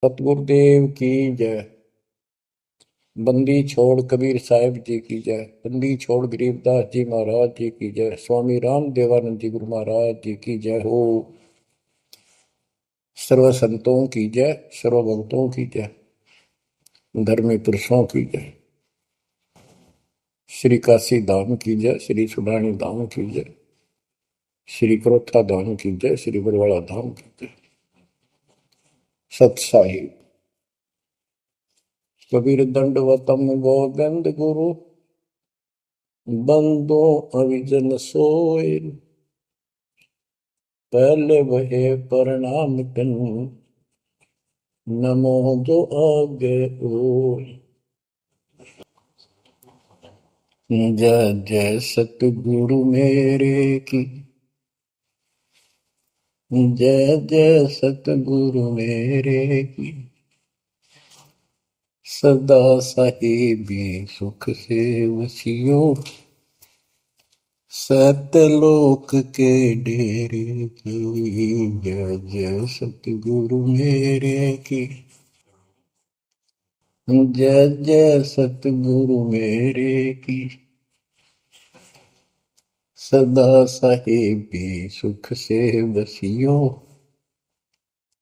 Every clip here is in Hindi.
सतगुरुदेव की जय। बंदी छोड़ कबीर साहिब जी की जय। बंदी छोड़ गरीबदास जी महाराज जी की जय। स्वामी राम देवानंद जी गुरु महाराज जी की जय हो। सर्व संतों की जय, सर्व भक्तों की जय, धर्मी पुरुषों की जय। श्री काशी धाम की जय, श्री सुडानी धाम की जय, श्री क्रोथा धाम की जय, श्री बरवाड़ा धाम की जय। सत साहिब कबीर दंडवतम गोविंद गुरु बंदो अविजन सोए। पहले वहे प्रणाम कन नमो जो आगे ओ। जय जय सतगुरु मेरे की, जय जय सतगुरु मेरे की। सदा साहिबी सुख से वसियो, सतलोक के डेरे की। जय जय सतगुरु मेरे की, जय जय सतगुरु मेरे की। सदा साहिबी सुख से बसियो,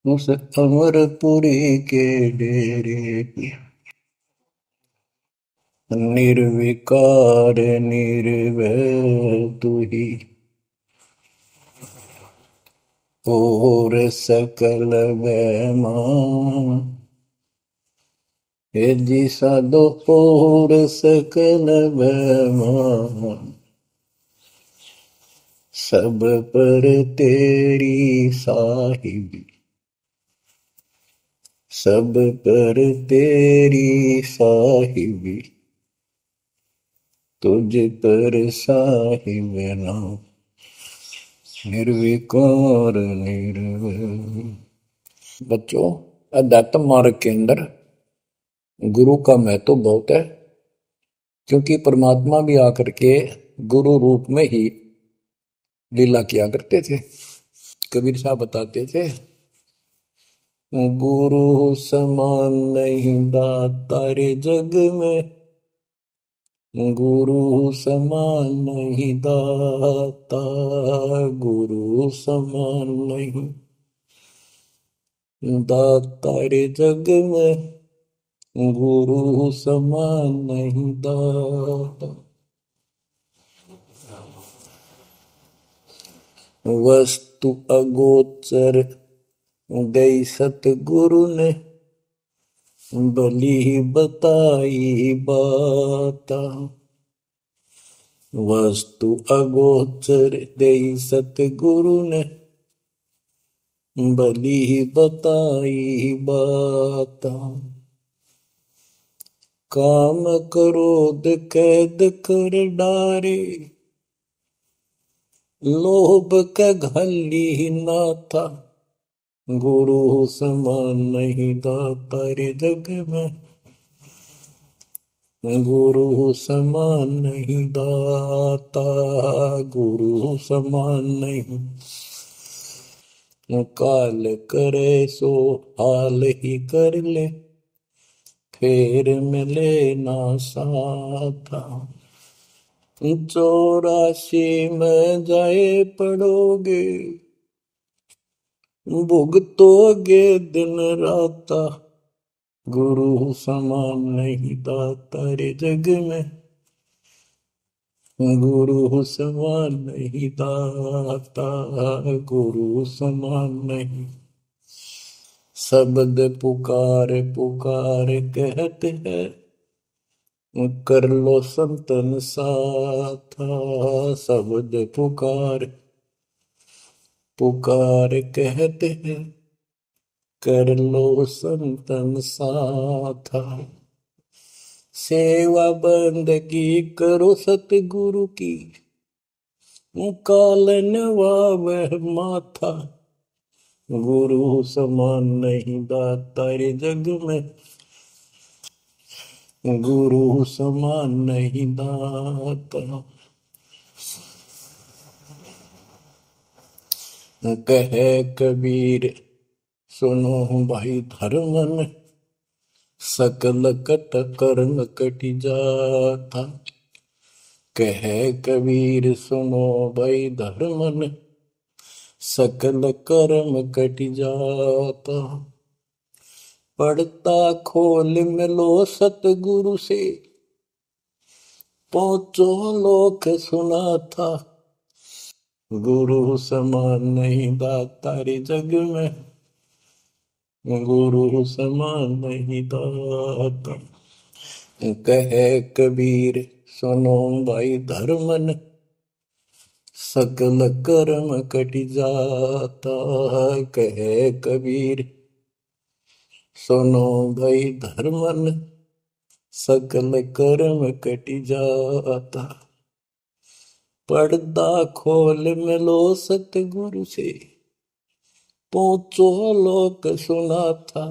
उस अमरपुरी के डेरे की। निर्विकार निर्भय तू ही, और सकल वैमान। हे जी साधो और सकल वैमान। सब पर तेरी साहिबी, सब पर तेरी साहिबी। तुझ पर साहिब नाम, निर्विकार निर्भय। बच्चों, अध्यात्म मार्ग के अंदर गुरु का महत्व बहुत है, क्योंकि परमात्मा भी आकर के गुरु रूप में ही लीला किया करते थे। कबीर साहब बताते थे, गुरु समान नहीं दाता रे जग में, गुरु समान नहीं दाता, गुरु समान नहीं दाता रे जग में, गुरु समान नहीं दाता। वस्तु अगोचर गई सतगुरु ने, भली बताई बात। वस्तु अगोचर गई सतगुरु ने, भली बताई बात। काम क्रोध कैद कर डारे, लोभ का घली ना था, गुरु समान नहीं दाता रे जग में, गुरु समान नहीं दाता, गुरु समान नहीं। काल करे सो हाल ही कर ले, फिर मिले ना साथा। 84 में जाए पड़ोगे, भुगतोगे दिन राता, गुरु समान नहीं दाता रे जग में, गुरु समान नहीं दाता, गुरु समान नहीं। शब्द पुकार पुकार कहते हैं, कर लो संतन साथा। शब्द पुकार पुकार कहते हैं, कर लो संतन साथा। सेवा बंदगी करो सतगुरु की, कालन वह माथा, गुरु समान नहीं दाता रे जग में, गुरु समान नहीं दाता। कहे कबीर सुनो भाई धर्मन सकल कट कर्म कटि जाता। कह कबीर सुनो भाई धर्मन सकल कर्म कटि जाता। पढ़ता खोल मिलो सतगुरु से पहुंचो लोक सुना था। गुरु समान नहीं दाता रे जग में, गुरु समान नहीं दाता। कहे कबीर सुनो भाई धर्मन सकल कर्म कटि जाता। कहे कबीर सुनो भाई धर्मन सकल कर्म कटि जाता। पर्दा खोल मिलो सतगुरु से पहुंचो लोक सुना था।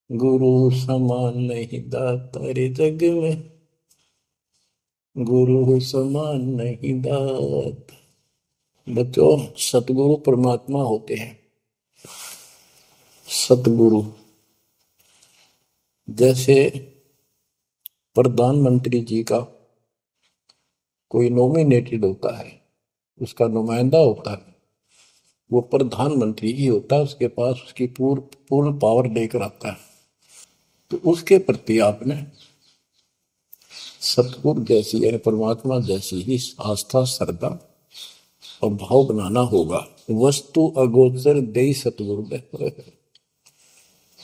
गुरु समान नहीं दाता रे जग में, गुरु समान नहीं दाता। बच्चों, सतगुरु परमात्मा होते हैं। सतगुरु जैसे प्रधानमंत्री जी का कोई नॉमिनेटेड होता है, उसका नुमाइंदा होता है, वो प्रधानमंत्री ही होता है, उसके पास उसकी पूर्ण पावर लेकर आता है। तो उसके प्रति आपने सतगुरु जैसी यानी परमात्मा जैसी ही आस्था, श्रद्धा और भाव बनाना होगा। वस्तु अगोचर दे सतगुरु दे,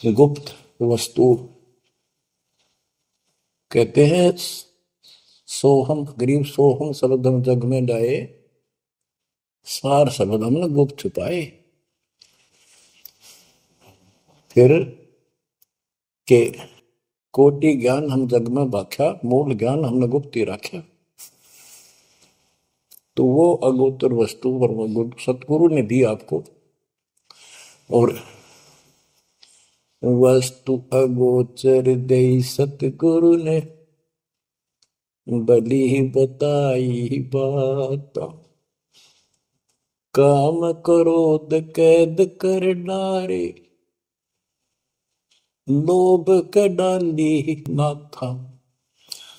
गुप्त वस्तु कहते हैं। सोहम गरीब सोहम शब्दम जग में डाए, सार शब्द हमने गुप्त छुपाए। फिर के कोटि ज्ञान हम जग में बाख्या, मूल ज्ञान हमने गुप्त ही रखा। तो वो अगोचर वस्तु सतगुरु ने दी आपको। और वस्तु अगोचर दे सतगुरु ने बली बताई बात। काम क्रोध कैद कर डारे, लोभ का डाली ना था।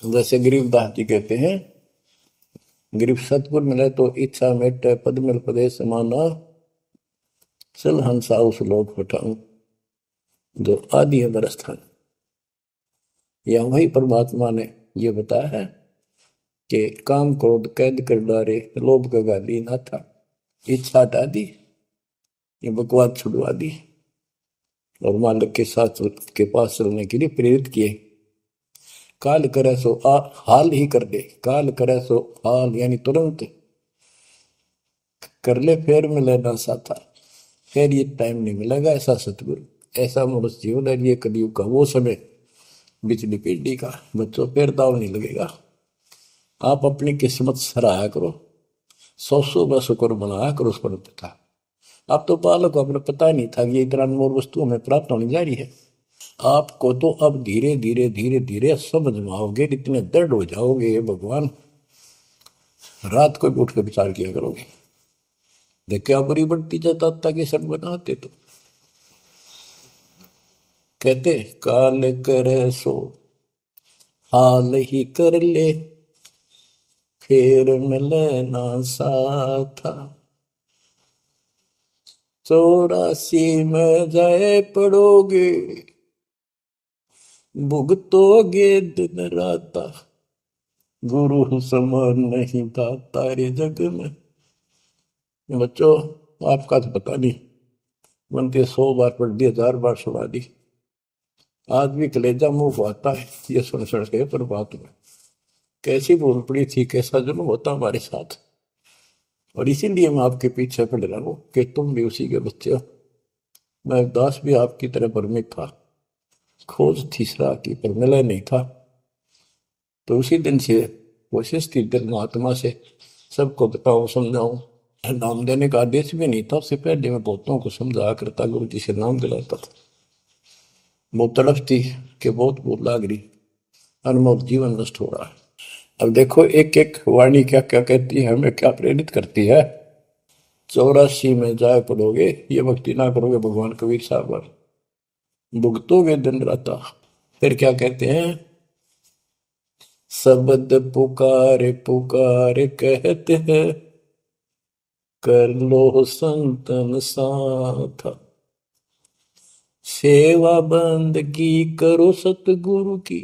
जैसे गरीबदास जी कहते हैं, गरीब सतगुरु मिले तो इच्छा मेटे, पद मिल पदे समाना, चल हंसा उस लोक उठाऊं जो आदि है बरस्थान। या वही परमात्मा ने ये बताया है कि काम क्रोध कैद कर डारे, लोभ का गाली ना था। इच्छा हटा दी, ये बकवास छुड़वा दी और मालिक के साथ के पास चलने के लिए प्रेरित किए। काल करे सो हाल ही कर दे, काल करे सो हाल यानी तुरंत कर ले, फिर मिले ना साथा, फिर ये टाइम नहीं मिलेगा। ऐसा सतगुरु, ऐसा मनुष्य जीवन है ये कलयुग का वो समय, बिजली पीढ़ी का। बच्चों, फिर दाव नहीं लगेगा। आप अपनी किस्मत सराहा करो, 100 में शुक्र बनाया करो उस पर पिता। आप तो बालक को अपने पता नहीं था कि ये इतना अनमोल वस्तु हमें प्राप्त होने जा रही है। आपको तो अब धीरे धीरे धीरे धीरे समझ में आओगे, इतने दृढ़ हो जाओगे भगवान, रात को भी उठ के विचार किया करोगे। देखिए आप बुरी बढ़ती जाता कि सब बनाते तो कहते काल करे सो हाल ही कर ले, फिर मिले ना साथा। 84 में जाए पड़ोगे, भुगतोगे दिन राता। गुरु समान नहीं दाता रे जग में। बच्चों, आपका तो पता नहीं, बनते 100 बार पढ़ दी, 1000 बार सुना दी, आज भी कलेजा मुंह को आता है ये सुन सुन के। पर बात में कैसी बोल पड़ी थी, कैसा जुल्म होता हमारे साथ। और इसीलिए मैं आपके पीछे पड़ रहा हूं कि तुम भी उसी के बच्चे हो। मैं दास भी आपकी तरह भ्रमित था, खोज थी सराह की पर मिला नहीं था। तो उसी दिन से कोशिश थी दिल महात्मा से सबको बताऊं, समझाऊं। नाम देने का आदेश भी नहीं था, उससे पहले मैं बहुतों को समझाया करता, गुरु जी से नाम दिलाता था। बहुत तड़फ थी कि बहुत बहुत लाग रही, अनमोल जीवन नष्ट हो रहा है। अब देखो एक एक वाणी क्या क्या कहती है, हमें क्या प्रेरित करती है। 84 में जाए पड़ोगे, ये भक्ति ना करोगे भगवान कबीर साहब पर, भुगतोगे दिन रात। फिर क्या कहते हैं, शब्द पुकार पुकार कहते हैं, कर लो संतन साथ, सेवा बंदगी करो सतगुरु की,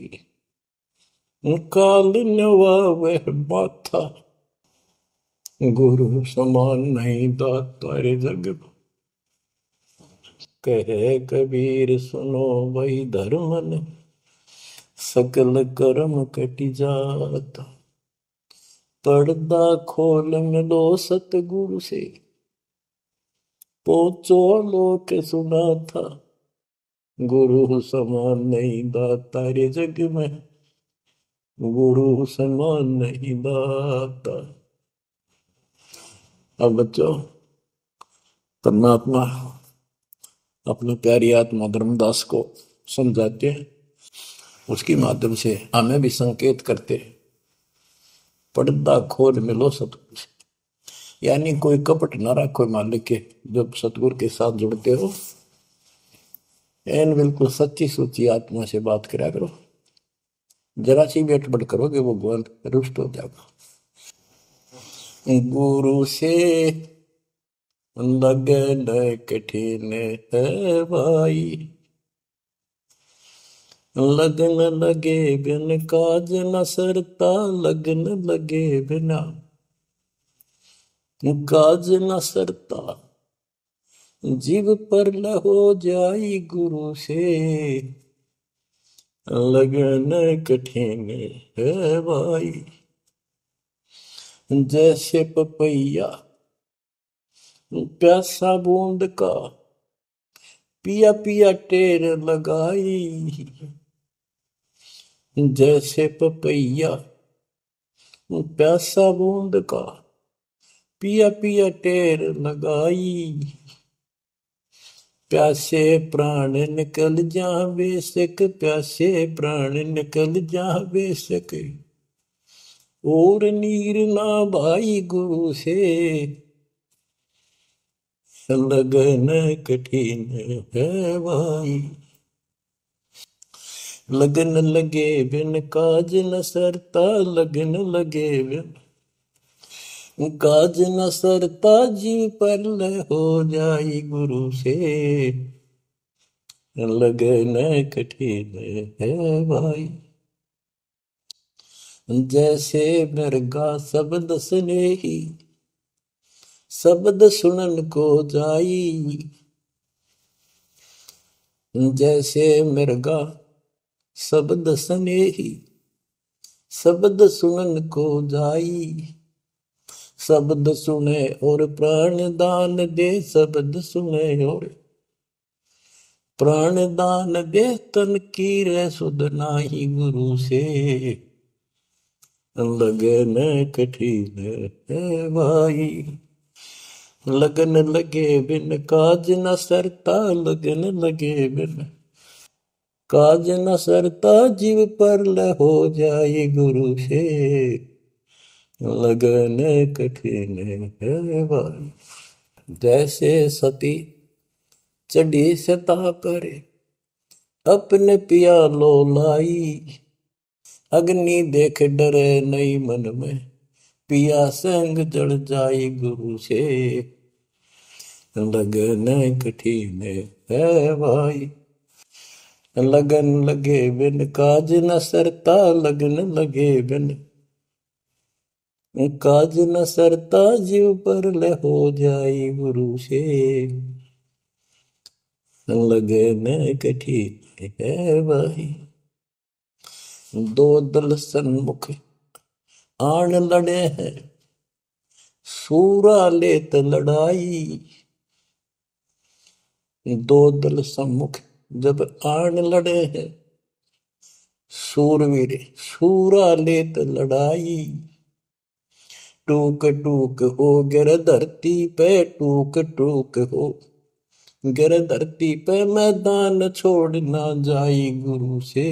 काल नवावे माथा, गुरु समान नहीं दाता रे जग में। कहे कबीर सुनो वही धर्म ने, सकल कर्म कटी जाता, पर्दा खोल मिलो सतगुरु से, पहुंचो लोक सुना था, गुरु समान नहीं दाता रे जग में, गुरु समान नहीं दाता। अब बच्चों, परमात्मा अपनी प्यारी आत्मा धर्मदास को समझाते हैं, उसके माध्यम से हमें भी संकेत करते हैं, पर्दा खोल मिलो सतगुरु से, यानी कोई कपट ना रखो मालिक के, जब सतगुरु के साथ जुड़ते हो एन बिल्कुल सच्ची सोची आत्मा से बात करा करो, जरा सी भी अटपट करोगे वो भगवान रुष्ट हो जाएगा। गुरु से लगन कठिन है भाई, लगन लगे बिन काज न सरता, लगन लगे बिना काज न सरता, जीव पर हो जाई गुरु से, लगन कठिन है भाई। जैसे पपैया प्यासा बूंद का, पिया पिया टेर लगाई, जैसे पपैया प्यासा बूंद का, पिया पिया टेर लगाई, प्यासे प्राण निकल जा बेशक, प्यासे प्राण निकल जा बेशक, और नीर ना भाई गुरु से, लगन कठिन है भाई। लगन लगे बिन काज न सरता, लगन लगे बिन काज न सरता, जीव पर हो जाई गुरु से, लगन कठिन है भाई। जैसे मृगा शब्द स्नेही, शब्द सुनन को जाई, जैसे मृगा शब्द स्नेही, शब्द सुनन को जाई, शब्द सुने और प्राण दान दे, शब्द सुने और प्राण दान दे, तन की रे सुध नाही गुरु से, लगन कठिन है भाई। लगन लगे बिन काज न सरता, लगन लगे बिन काज न सरता, जीव पर हो जाए गुरु से, लगन कठिन है भाई। जैसे सती चढ़ी सता करे, अपने पिया लो लाई, अग्नि देख डरे नहीं मन में, पिया संग जड़ जाई गुरु से, लगन कठिन है भाई। लगन लगे बिन काज न सरता, लगन लगे बिन काज न सरता, जीव पर हो जाई गुरु से, लगन कठिन है भाई। दो दल सन्मुख आन लड़े हैं, सूरा लेत लड़ाई, दो दल सम्मुख जब आन लड़े हैं, सूरवीर सूरा लेत लड़ाई, टूक टूक हो गिर धरती पे, टूक टूक हो गिर धरती पे, मैदान छोड़ ना जाई गुरु से,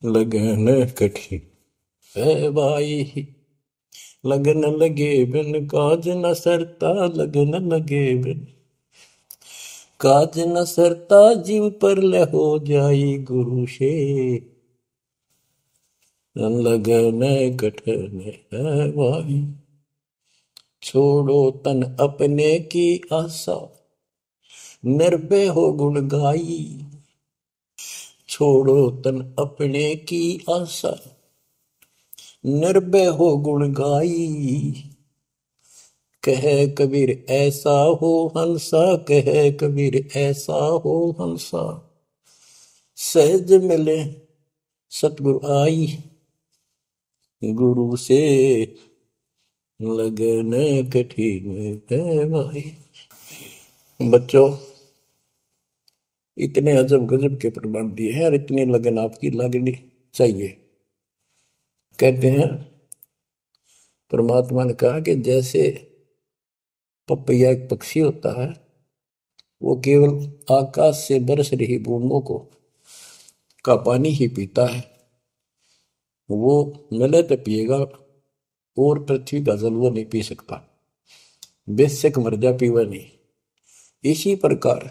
लगन कठिन है भाई। लगन लगे बिन काज न सरता, लगन लगे बिन काज न सरता, जीव पर ले हो जाई गुरु से, लगन कठन है भाई। छोड़ो तन अपने की आशा, निर्भय हो गुण गाई। छोड़ो तन अपने की आशा, निर्भय हो गुण गाई। कहे कबीर ऐसा हो हंसा, कहे कबीर ऐसा हो हंसा, सहज मिले सतगुरु आई। गुरु से लगन कठिन है भाई। बच्चों, इतने अजब गजब के प्रमाण दिए हैं और इतनी लगन आपकी लगनी चाहिए। कहते हैं परमात्मा ने कहा कि जैसे पपैया एक पक्षी होता है, वो केवल आकाश से बरस रही बूंदों को का पानी ही पीता है, वो मिले तो पिएगा, और पृथ्वी का जल वो नहीं पी सकता, बेशक मर जा पीवा नहीं। इसी प्रकार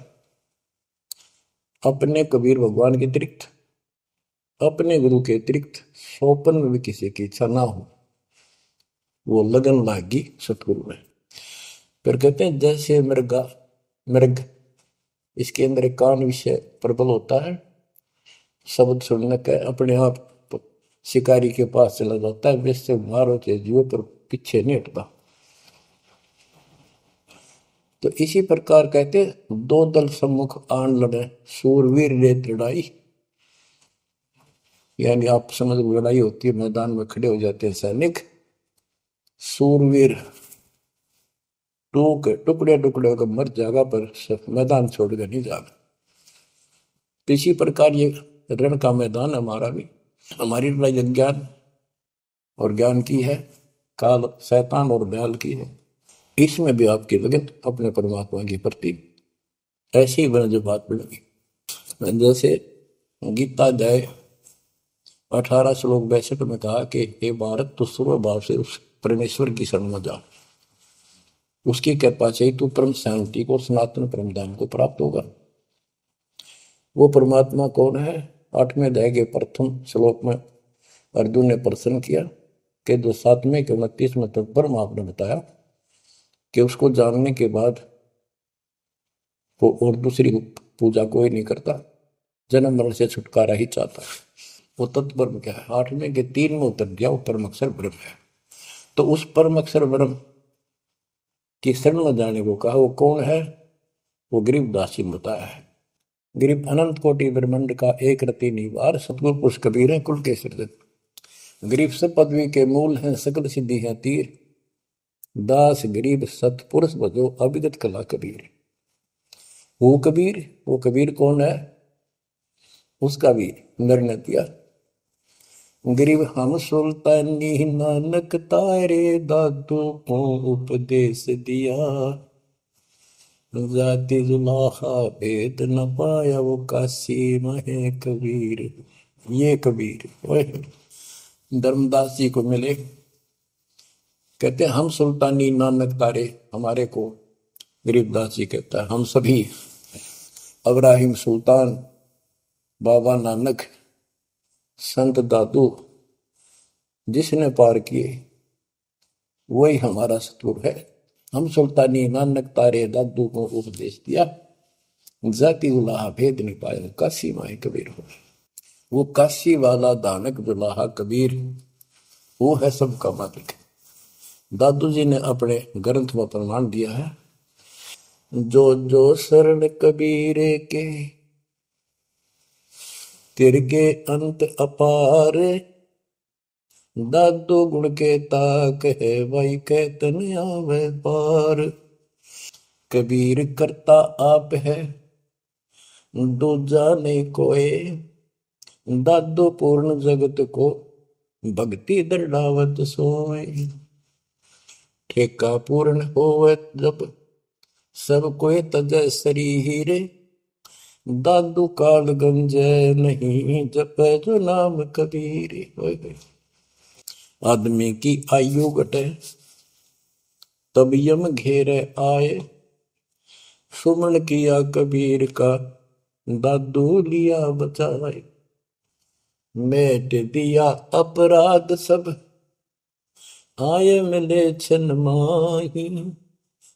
अपने कबीर भगवान के अतिरिक्त, अपने गुरु के अतिरिक्त सोपन में भी किसी की इच्छा ना हो, वो लगन लागी सतगुरु में। फिर कहते हैं जैसे मृगा मृग, इसके अंदर एक कान विषय प्रबल होता है, शब्द सुनने का अपने आप शिकारी के पास चला जाता है, वैसे मारो चाहे जीव पर पीछे नहीं हटता। तो इसी प्रकार कहते दो दल सम्मुख आन लड़े, सूरवीर रे लड़ाई। यानी आप समझ लड़ाई होती है, मैदान में खड़े हो जाते हैं सैनिक, सूरवीर टूक टुकड़े टुकड़े होकर मर जाएगा, पर मैदान छोड़कर नहीं जाएगा। तो इसी प्रकार ये रण का मैदान हमारा भी, हमारी लड़ाई अज्ञान और ज्ञान की है, काल शैतान और दयाल की है। इसमें भी आपकी लगन अपने परमात्मा के प्रति ऐसी ही बना जो बात बढ़ेगी। जैसे गीता अध्याय 18 श्लोक 62 में कहा कि हे भारत, तू सर्व भाव से उस परमेश्वर की शरण में जा, उसकी कृपा से तू परम शांति को, सनातन परम धाम को प्राप्त होगा। वो परमात्मा कौन है? 8वें अध्याय के प्रथम श्लोक में अर्जुन ने प्रश्न किया कि जो 7वें के 29वें तक ब्रह्म आपने बताया कि उसको जानने के बाद वो और दूसरी पूजा कोई नहीं करता, जन्म मरण से छुटकारा ही चाहता है। वो तत्ब्रह्म क्या है? 8वें के 3 में उत्तर दिया, वो परम अक्षर ब्रह्म है। तो उस परम अक्षर ब्रह्म की शरण में जाने को कहा, वो कौन है? वो गरीबदास जी ने बताया है। गरीब अनंत कोटि ब्रह्मांड का एक रति निवार, सतगुरु पुरुष कबीर है कुल के सृजन। गरीब सब पदवी के मूल हैं, सकल सिद्धि है तीर, दास गरीब सतपुरुष बजो अभिगत कला कबीर। वो कबीर कौन है? उसका भी निर्णय दिया। गरीब हम सुल्तानी नानक तारे, दादू को उपदेश दिया, जाति जुलाहा भेद न पाया, वो काशी महे कबीर। ये कबीर धर्मदास जी को मिले, कहते हैं हम सुल्तानी नानक तारे, हमारे को गरीबदास जी कहता है हम सभी अब्राहिम सुल्तान, बाबा नानक, संत दादू जिसने पार किए वही हमारा सतगुरु है। हम सुल्तानी नानक तारे, दादू को उपदेश दिया, जाति उलाहा भेद नहीं पाया, काशी माए कबीर हो। वो काशी वाला दानक दुलाहा कबीर, वो है सबका मालिक। दादू जी ने अपने ग्रंथ में प्रमाण दिया है, जो जो शरण कबीरे के, तिरगे अंत अपार, दादू गुण के ताक है, भाई कहतन आवे पार। कबीर करता आप है, दूजा नहीं कोई, दादू पूर्ण जगत को, भक्ति दृढ़ावत सोए। ठेका पूर्ण होवे जब, सब कोई तजय शरीर, दादू काल गंजय नहीं, जपे जो नाम कबीर। आदमी की आयु घटे तब यम घेरे आए। सुमन किया कबीर का दादू लिया बचाए। मेट दिया अपराध सब आए मिले छन माही।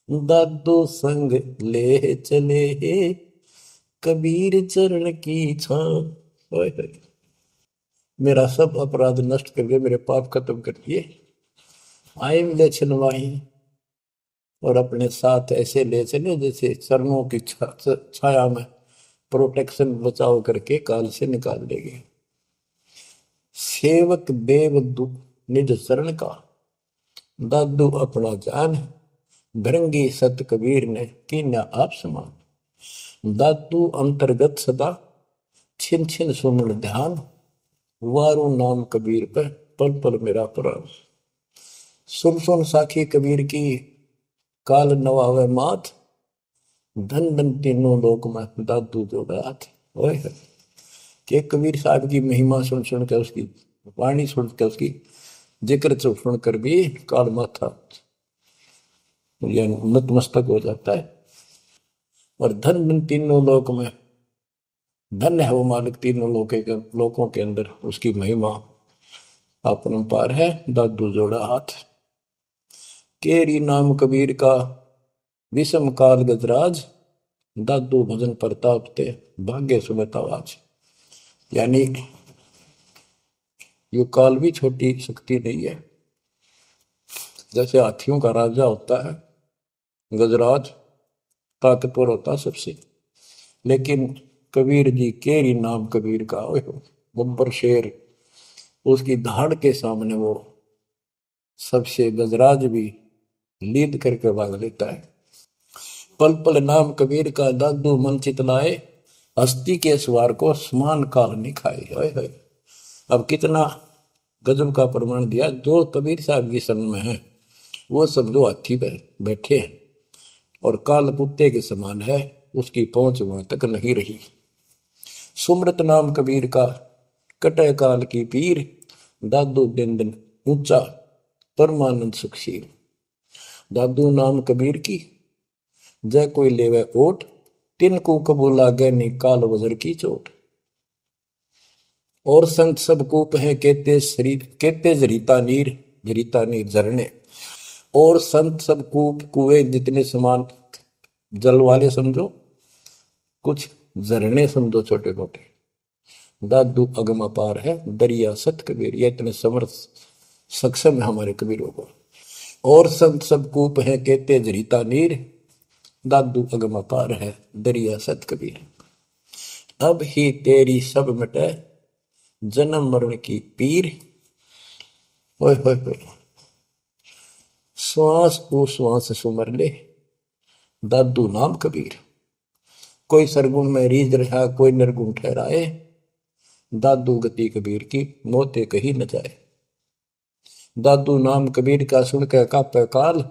दादू संग ले चले कबीर चरण की छां। मेरा सब अपराध नष्ट कर दिए, मेरे पाप खत्म कर दिए। आए मिले छन माही और अपने साथ ऐसे ले चले जैसे चरणों की छाया में प्रोटेक्शन बचाव करके काल से निकाल देंगे। सेवक देव निज शरण का दादू अपना जान। भृंगी सत कबीर ने कीन्या आप समान। दादू अंतर्गत सदा छिन छिन सुमन ध्यान। वारू नाम कबीर पर पल पल मेरा प्राण। सुन सुन साखी कबीर की काल नवावे मात। धन धन तीनों लोक में दादू जो रात। के कबीर साहब की महिमा सुन सुन के, उसकी वाणी सुन के, उसकी जिक्र सुन कर भी काल माथा नतमस्तक हो जाता है। और धन धन तीनों लोक में धन्य है वो मालिक, तीनों लोकों के अंदर उसकी महिमा अपरंपार है। दादू जोड़ा हाथ। केरी नाम कबीर का विषम काल गजराज। दादू भजन प्रताप ते भाग्य सुमित आवाज। यानी ये काल भी छोटी शक्ति नहीं है। जैसे हाथियों का राजा होता है गजराज, ताकतवर होता सबसे, लेकिन कबीर जी केरी नाम कबीर का बब्बर शेर, उसकी धाड़ के सामने वो सबसे गजराज भी लीद करके भाग लेता है। पल पल नाम कबीर का दादू मन चितलाए। हस्ती के सवार को समान काल नहीं खाए। अब कितना गजब का प्रमाण दिया। जो कबीर साहब की शरण में है वो सब जो हाथी पर बैठे हैं और काल कुत्ते के समान है, उसकी पहुंच वहां तक नहीं रही। सुमृत नाम कबीर का कटे काल की पीर। दादू दिन दिन ऊंचा परमानंद सुखशील। दादू नाम कबीर की जय कोई लेवे ओट। तिनको कबूल लागे नी काल वजर की चोट। और संत सब कूप है कहते शरीर, कहते जरीता नीर झरने। और संत सब कूप कुएं जितने समान जल वाले समझो, कुछ झरने समझो छोटे मोटे। दादू अगम अपार है दरिया सत कबीर। ये इतने समर्थ सक्षम है हमारे कबीरों को। और संत सब कूप है कहते जरीता नीर। दादू अगम अपार है दरिया सत कबीर। अब ही तेरी सब मिटे जन्म मरण की पीर। ओए होए होए। श्वास को श्वास सुमर ले दादू नाम कबीर। कोई सरगुण में रीझ रहा कोई निर्गुण ठहराए। दादू गति कबीर की मोते कही न जाए। दादू नाम कबीर का सुन के कापे काल।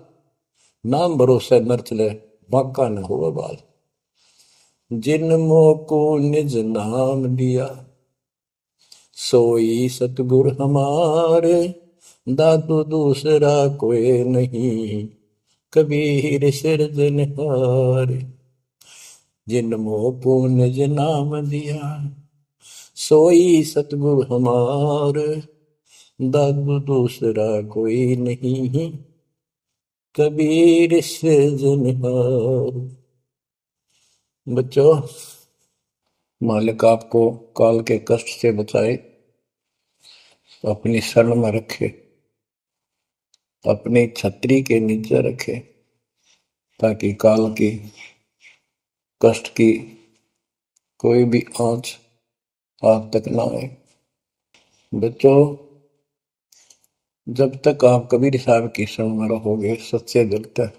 नाम भरोसे नर चले बांका न हो बाल। जिन मोको निज नाम दिया सोई सतगुर हमारे। दादू दूसरा कोई नहीं कबीर सिरजनहार। जिन मोको निज नाम दिया सोई सतगुर हमार। दादू दूसरा कोई नहीं कबीर सिरजनहार। बच्चों, मालिक आपको काल के कष्ट से बचाए, अपनी शरण में रखे, अपनी छतरी के नीचे रखे, ताकि काल की कष्ट की कोई भी आंच आप तक ना आए। बच्चों, जब तक आप कबीर साहब की शरण में रहोगे, सच्चे दिल तक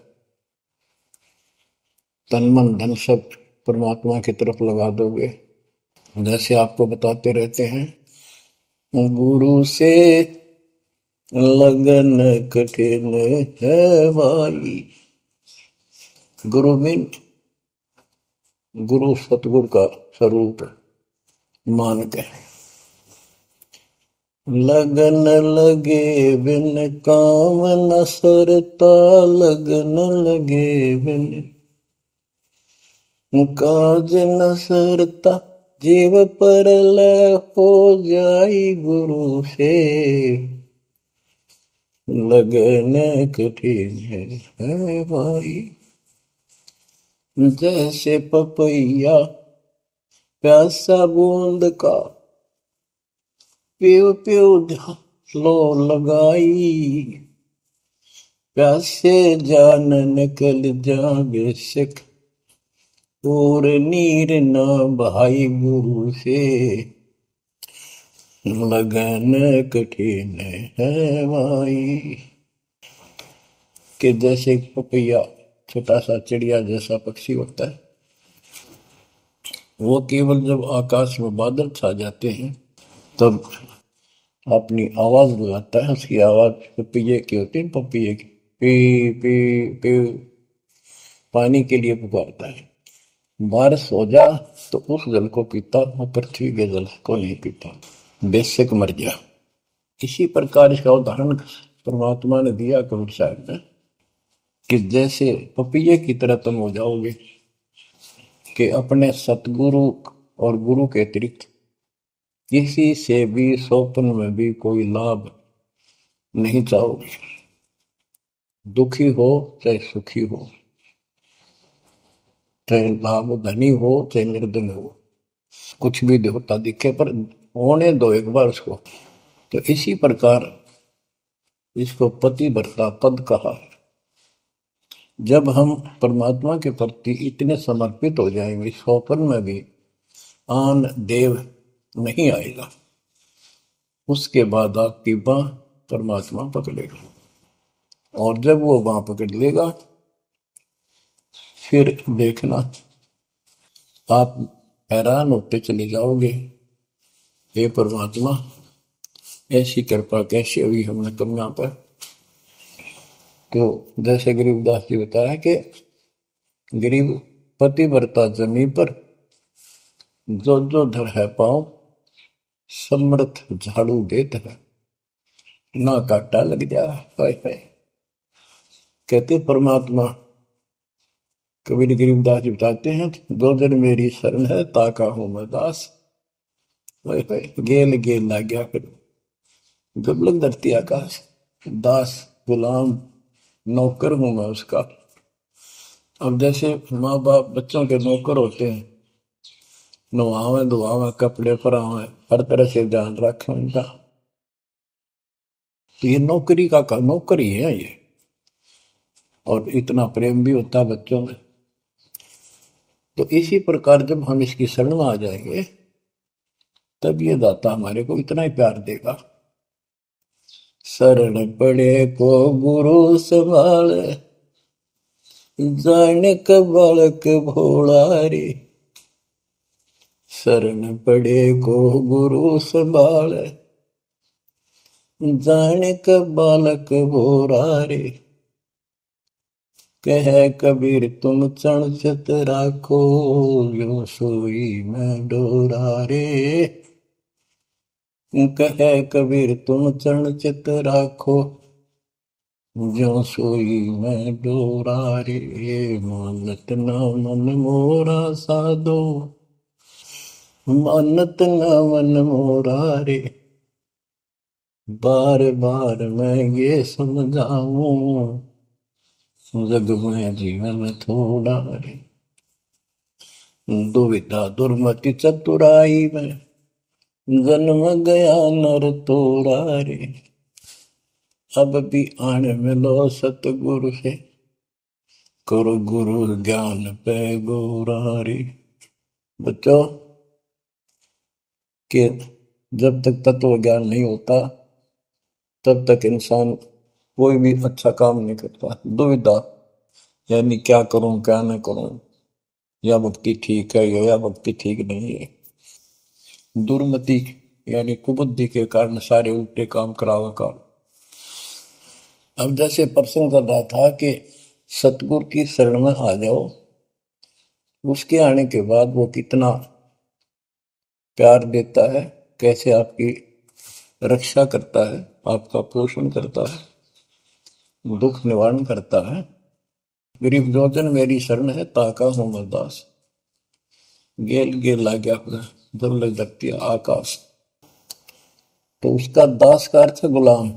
तन मन धन सब परमात्मा की तरफ लगा दोगे। जैसे आपको बताते रहते हैं, गुरु से लगन कठिन है भाई। गुरु मीन गुरु सतगुरु का स्वरूप मान के लगन लगे बिन काम न सरता, लगन लगे बिन काज न सरता, जीव पर लय हो जाई गुरु से, लगन कठिन है भाई। जैसे पपैया प्यासा बूंद का, प्यू प्यू लो लगाई, प्यासे जान निकल जावे सिख, और नीर न भाई गुरु से, लगन कठिन है भाई। कि जैसे पपैया छोटा सा चिड़िया जैसा पक्षी होता है, वो केवल जब आकाश में बादल छा जाते हैं तब अपनी आवाज लगाता है। उसकी आवाज पपैये की होती है, पपैये की पी पी पी, पानी के लिए पुकारता है। बारिश हो जा तो उस जल को पीता, वो पृथ्वी के जल को नहीं पीता, बेशक मर गया। इसी प्रकार इसका उदाहरण परमात्मा ने दिया कबीर साहब ने, कि जैसे पपैये की तरह तुम हो जाओगे कि अपने सतगुरु और गुरु के अतिरिक्त किसी से भी स्वप्न में भी कोई लाभ नहीं चाहोगे। दुखी हो चाहे सुखी हो, चाहे लाभ धनी हो चाहे निर्धन हो, कुछ भी देवता दिखे पर होने दो एक बार उसको। तो इसी प्रकार इसको पतिव्रता पद कहा। जब हम परमात्मा के प्रति इतने समर्पित हो जाएंगे, स्वप्न में भी आन देव नहीं आएगा, उसके बाद आपकी बाह परमात्मा पकड़ेगा। और जब वो बाह पकड़ लेगा फिर देखना आप हैरान होते चले जाओगे, हे परमात्मा ऐसी कृपा कैसे हुई हमने कमियां पर। तो जैसे गरीबदास जी बताया कि गरीब पतिव्रता जमी पर, जो जो धर है पाओ, समर्थ झाड़ू देत है, ना काटा लग जा। कहते परमात्मा कबीर गरीबदास जी बताते हैं, दो दिन मेरी शरण है ताका हूं मैं दास। गेल गेल ला गया फिर गबलक धरती आकाश, दास गुलाम नौकर हूं मैं उसका। अब जैसे माँ बाप बच्चों के नौकर होते हैं, नवावे धुआवे कपड़े परावे हर तरह से ध्यान रखें उनका, तो ये नौकरी का नौकर ही है ये। और इतना प्रेम भी होता है बच्चों में। तो इसी प्रकार जब हम इसकी शरण में आ जाएंगे तब ये दाता हमारे को इतना ही प्यार देगा। शरण पड़े को गुरु संभाले, जाने का बालक भोला रे। शरण पड़े को गुरु संभाले, जाने का बालक भोला रे। कह कबीर तुम चरण चित राखो, यो सोई मैं डोरा रे। कह कबीर तुम चरण चित राखो, जो सोई मैं डोरा रे। मानत न मन मोरा साधो, मानत न मन मोरा रे। बार बार मैं ये समझाऊं, जग में जीवन थोड़ा रे। दुविधा दुर्मति चतुराई में, जन्म गया नर तोड़ा रे। अब भी आन मिलो सतगुरु से, करो गुरु ज्ञान पे गोरा रे। बच्चों कि जब तक तत्व ज्ञान नहीं होता तब तक इंसान कोई भी अच्छा काम नहीं करता। दुविधा यानी क्या करूं क्या न करूं, या भक्ति ठीक है या भक्ति ठीक नहीं है। दुर्मति यानी कुबुद्धि के कारण सारे उल्टे काम करावा काम। अब जैसे प्रसंग कर रहा था कि सतगुरु की शरण में आ जाओ, उसके आने के बाद वो कितना प्यार देता है, कैसे आपकी रक्षा करता है, आपका पोषण करता है, दुख निवारण करता है। गरीब जोजन मेरी शरण है, ताका हूं मैं दास। गेल गेल ला गया अपना, जब लग धरती आकाश। तो उसका दास का अर्थ है गुलाम,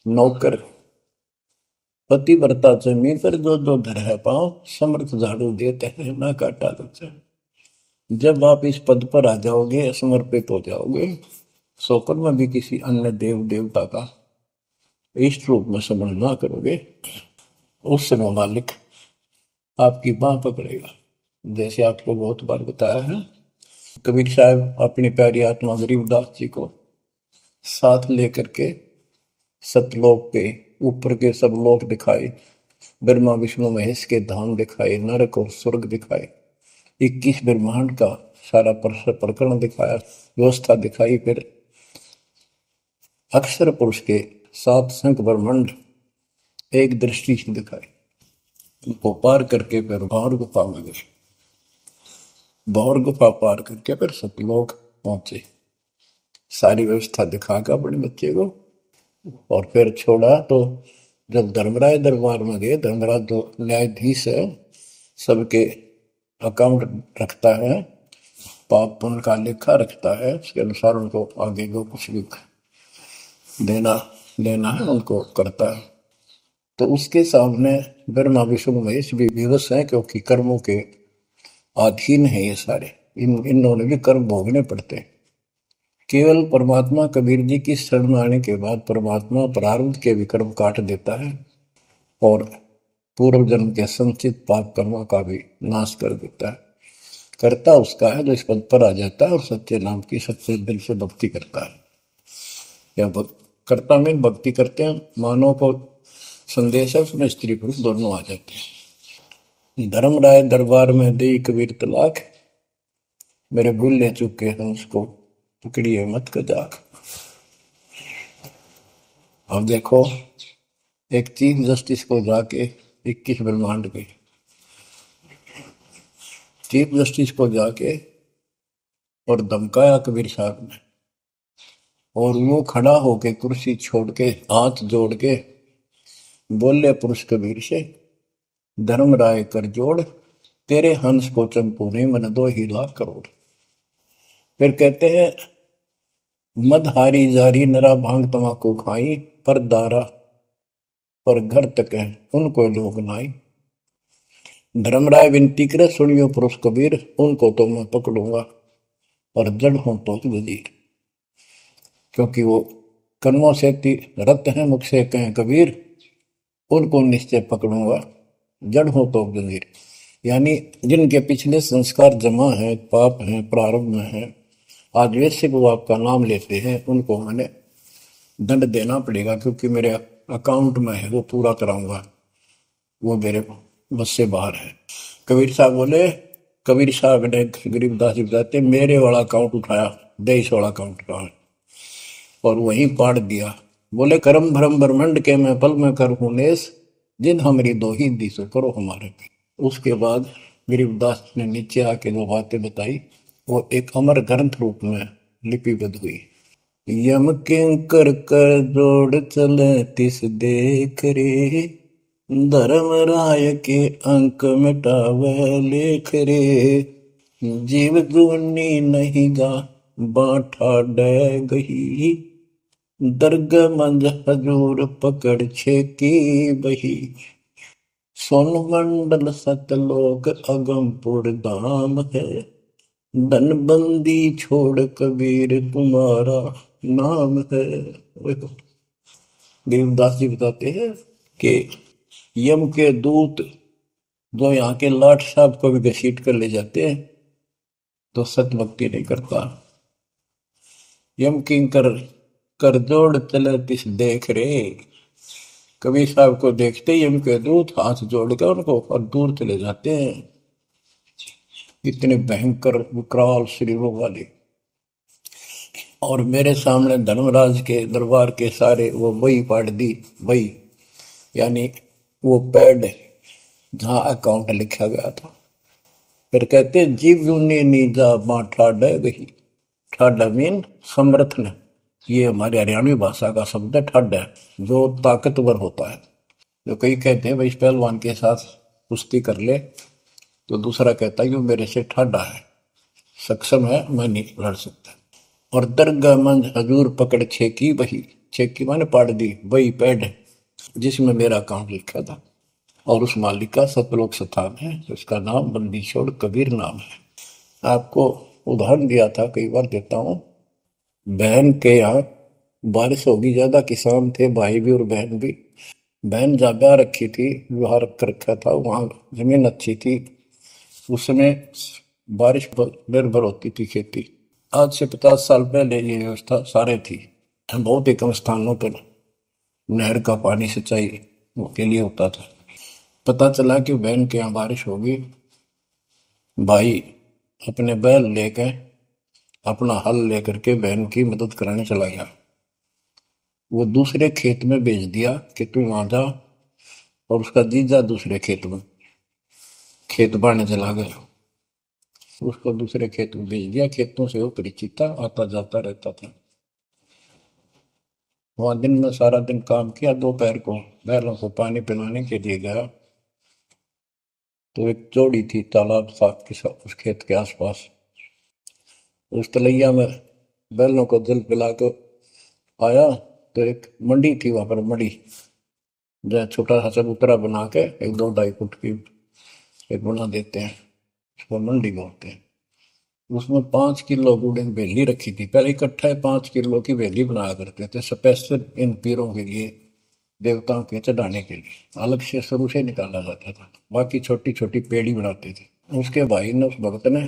नौकर। पतिव्रता जमीन पर जो जो धर है पांव, समर्थ झाड़ू देते हैं ना काटा देते हैं। जब आप इस पद पर आ जाओगे, समर्पित हो जाओगे, सोकर में भी किसी अन्य देव देवता का इष्ट रूप में समझ ना करोगे, उस समय मालिक आपकी बाह पकड़ेगा। जैसे आपको बहुत बार बताया है, कबीर साहब अपनी प्यारी आत्मा गरीबदास जी को साथ लेकर के सतलोक के ऊपर के सब लोक दिखाए, ब्रह्मा विष्णु महेश के धाम दिखाए, नरक और स्वर्ग दिखाए, 21 ब्रह्मांड का सारा प्रकरण दिखाया, व्यवस्था दिखाई। फिर अक्षर पुरुष के 7 संख ब्रह्मांड एक दृष्टि से दिखाए। उनको पार करके फिर भौर गुफा में गए, भौर गुफा पार करके फिर सतलोक पहुंचे। सारी व्यवस्था दिखाकर अपने बच्चे को, और फिर छोड़ा। तो जब धर्मराज दरबार में गए, धर्मराज जो न्यायाधीश है, सबके अकाउंट रखता है, पाप पुण्य का लेखा रखता है, उसके अनुसार उनको आगे जो कुछ भी देना लेना है उनको करता है। तो उसके सामने ब्रह्मा विष्णु महेश भी विवश है, क्योंकि कर्मों के अधीन है ये सारे, इन्होंने भी कर्म भोगने पड़ते हैं। केवल परमात्मा कबीर जी की शरण में आने के बाद परमात्मा प्रारब्ध के भी कर्म काट देता है, और पूर्व जन्म के संचित पाप कर्मों का भी नाश कर देता है। करता उसका है जो इस पद पर आ जाता है और सच्चे नाम की सच्चे दिल से भक्ति करता है। या कर्ता में भक्ति करते हैं, मानव को संदेश है, उसमें स्त्री पुरुष दोनों आ जाते हैं। धर्मराय दरबार में दे कबीर तलाक, मेरे भूल ले चुके हैं उसको पकड़िए मत कजाक। अब देखो, एक चीफ जस्टिस को जाके 21 ब्रह्मांड के चीफ जस्टिस को जाके और धमकाया कबीर साहब ने, और वो खड़ा होके कुर्सी छोड़ के हाथ जोड़ के बोले पुरुष कबीर से, धर्मराय कर जोड़, तेरे हंस को चंपू ने मन 2 ही लाख करोड़। फिर कहते हैं, मदहारी जारी नरा भांग तमाकू खाई, पर दारा पर घर तक है उनको लोग नाई। धर्मराय विनती करे, सुनियो पुरुष कबीर, उनको तो मैं पकड़ूंगा और जड़ हूं तो वजीर। क्योंकि वो कर्मों से रत है, मुख से कहें कबीर, उनको निश्चय पकड़ूंगा, जड़ हो तो वजीर। यानी जिनके पिछले संस्कार जमा है, पाप है, प्रारंभ में है, आज वैसे वो आपका नाम लेते हैं, उनको मैंने दंड देना पड़ेगा, क्योंकि मेरे अकाउंट में है, वो पूरा कराऊंगा, वो मेरे बस से बाहर है। कबीर साहब बोले, कबीर साहब ने गरीबदास जी बताते, मेरे वाला अकाउंट उठाया, देश वाला अकाउंट उठाया और वहीं पाड़ दिया। बोले, कर्म भ्रम ब्रह्मंड के मैं पल में कर हूं नेस, जिन हमारी 2 ही दी सो करो हमारे पे। उसके बाद गरीबदास ने नीचे आके जो बातें बताई, वो एक अमर ग्रंथ रूप में लिपिबद्ध हुई। यम किंकर कर जोड़ चले तिस देख रे, धर्म राय के अंक मिटावे लेख रे, जीव जूनी नहीं गा बाठा डे गही, दर्ग मंज हजूर पकड़ छे की बही। सोन मंडल सतलोक अगमपुर धाम है, धनबंदी छोड़ कबीर तुम्हारा नाम है। गरीबदास जी बताते हैं कि यम के दूत जो यहाँ के लाट साहब को भी घसीट कर ले जाते हैं, तो सत भक्ति नहीं करता। यम किंकर कर जोड़ चले तिस देख रे, कबीर साहब को देखते ही यम के दूत हाथ जोड़कर उनको और दूर चले जाते हैं। इतने भयंकर विकराल शरीरों वाले। और मेरे सामने धर्मराज के दरबार के सारे वो वही पाड़ दी, वही यानी वो पैड जहां अकाउंट लिखा गया था। फिर कहते, जीव यूनी नीजा मां ठाडा गही, ठाडा मीन समर्थन, ये हमारी हरियाणवी भाषा का शब्द है ठड है, जो ताकतवर होता है। जो कई कहते हैं भाई इस पहलवान के साथ कुश्ती कर ले, तो दूसरा कहता है कि वो मेरे से ठाडा है, सक्षम है, मैं नहीं लड़ सकता। और दरगाह मंज हजूर पकड़ छेकी वही, छेकी माने पाड़ दी वही पैड जिसमें मेरा काम लिखा था। और उस मालिक का सतलोक स्थान है, उसका नाम बंदी छोड़ कबीर नाम है। आपको उदाहरण दिया था, कई बार देता हूँ। बहन के यहाँ बारिश होगी ज्यादा, किसान थे भाई भी और बहन भी। बहन जागा रखी थी, विवाह रख रखा था, वहां जमीन अच्छी थी, उस समय बारिश पर निर्भर होती थी खेती। आज से 50 साल पहले ये व्यवस्था सारे थी। बहुत ही कम स्थानों पर नहर का पानी सिंचाई के लिए होता था। पता चला कि बहन के यहाँ बारिश होगी, भाई अपने बैल लेकर, अपना हल लेकर के बहन की मदद कराने चला गया। वो दूसरे खेत में भेज दिया कि तू वहां जा, और उसका जीजा दूसरे खेत में खेत बाड़ने चला गया। उसको दूसरे खेत में भेज दिया, खेतों से वो परिचित था, आता जाता रहता था। वहां दिन में सारा दिन काम किया, दोपहर को बैलों को पानी पिलाने के लिए गया, तो एक जोड़ी थी तालाब साथ के साथ उस खेत के आसपास। उस तलैया में बैलों को जल पिला कर आया, तो एक मंडी थी वहां पर, मंडी जहाँ छोटा सा चबूतरा बना के एक 2-2.5 फुट की एक बना देते हैं, उसको मंडी बोलते हैं। उसमें 5 किलो गुड़ की बेली रखी थी, पहले इकट्ठा 5 किलो की बेली बनाया करते थे स्पेशल इन पीरों के लिए, देवताओं के चढ़ाने के लिए अलग से शुरू से निकाला जाता था। बाकी छोटी छोटी पेड़ी बनाते थे। उसके भाई ने, उस भक्त ने,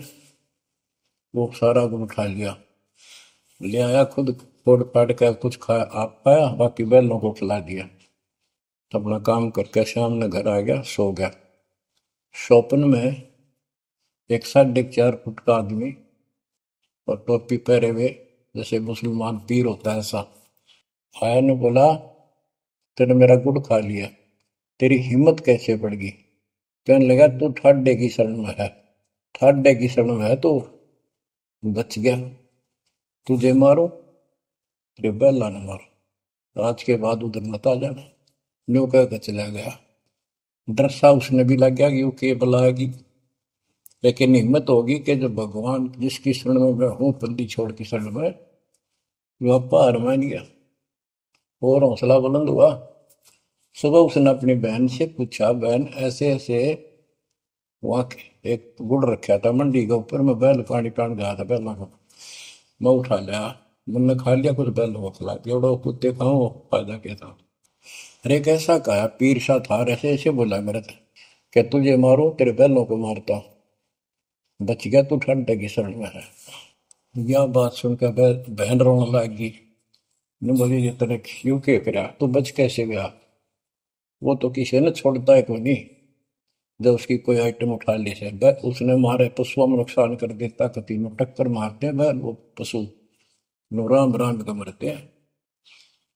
वो सारा गुड़ उठा लिया, ले आया, खुद फोड़ फाड़ कर कुछ खाया, आप खाया, बाकी बैलों को खिला दिया। अपना काम करके शाम में घर आ गया, सो गया। स्वप्न में एक 4.5 फुट का आदमी और टोपी पहरे हुए, जैसे मुसलमान पीर होता है ऐसा, आया ने बोला, तेने मेरा गुड़ खा लिया, तेरी हिम्मत कैसे बढ़ गई? कहने लगा, तू ठाडे की शरण में है, ठाडे की शरण में है तो बच गया, तुझे मारो, तेरे बैला ने मारो, आज के बाद उधर मत आ जाना। न्यू कह के चला गया। डर सा उसने भी लग गया कि वो के बुलाएगी, लेकिन हिम्मत होगी कि जब भगवान जिसकी शरण में मैं हूं, बंदी छोड़ की शरण में, वो आपा हार मान गया और हौसला बुलंद हुआ। सुबह उसने अपनी बहन से पूछा, बहन ऐसे ऐसे, वहां एक गुड़ रखा था मंडी के ऊपर, मैं बैल पानी पान गया था बैलों को, मैं उठा लिया, मैंने खा लिया, कुछ बैलों को खिला दिया, और कुत्ते खाओ फायदा क्या था? अरे कैसा कहा, पीर सा था, ऐसे ऐसे बोला मेरे से कि तुझे मारो, तेरे बैलों को मारता, बच गया तू ठंडे की शरण में है। यह बात सुनकर बहन रोने लगी। ने बोली, ये तेरे क्यों के फिरा, तू बच कैसे गया? वो तो किसी ने छोड़ता है कोई नहीं, जब उसकी कोई आइटम उठा ली से उसने मारे पशुओं में नुकसान कर देता, कति में टक्कर मारते हैं वो पशु, नो राम राम का मरते हैं।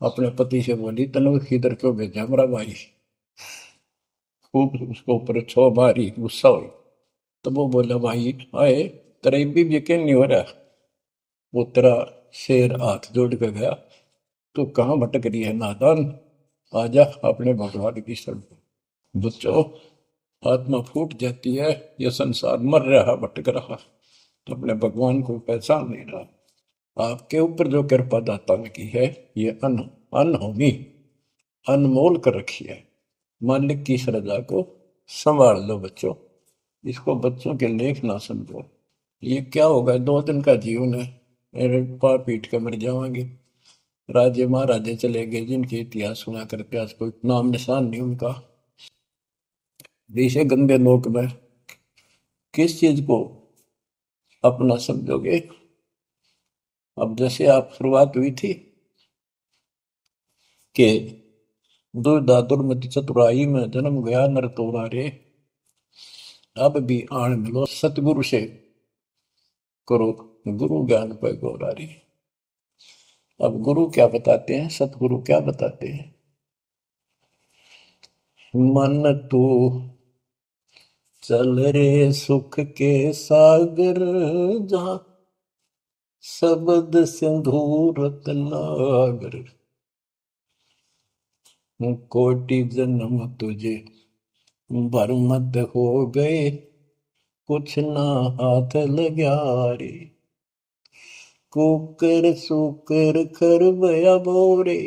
अपने पति से बोली, तनु किधर क्यों भेजा मेरा भाई? खूब उसको ऊपर छो मारी, गुस्सा हुई। तो वो बोला, भाई आए, तेरा भी यकीन नहीं हो रहा? वो तेरा शेर हाथ जोड़ के गया, तू कहाँ भटक रही है नादान, आजा अपने भगवान की शरण। बच्चों, आत्मा फूट जाती है, ये संसार मर रहा, भटक रहा, अपने भगवान को पहचान नहीं रहा। आपके ऊपर जो कृपा दाता ने की है, ये अनहोनी, अनमोल कर रखी है। मालिक की श्रद्धा को संभाल लो बच्चों, इसको बच्चों के लेख ना समझो। ये क्या होगा, 2 दिन का जीवन है, मेरे पार पीट के मर जावांगे। राजे महाराजे चले गए, जिनके इतिहास सुना करके आज कोई नाम निशान नहीं उनका। इसे गंदे लोक में किस चीज को अपना समझोगे? अब जैसे आप शुरुआत हुई थी कि दुर्दा दुर्मति चतुराई में जन्म गया नर तोरा रे, अब भी आण मिलो सतगुरु से, करो गुरु ज्ञान पर गौरारी। अब गुरु क्या बताते हैं, सतगुरु क्या बताते हैं? मन तू चल रे सुख के सागर, जहां शब्द सिंधु रत्नागर, कोटि जन्म तुझे बरमद हो गए, कुछ ना हाथ लग्या रे। कुकर सुकर खरबया बोरे,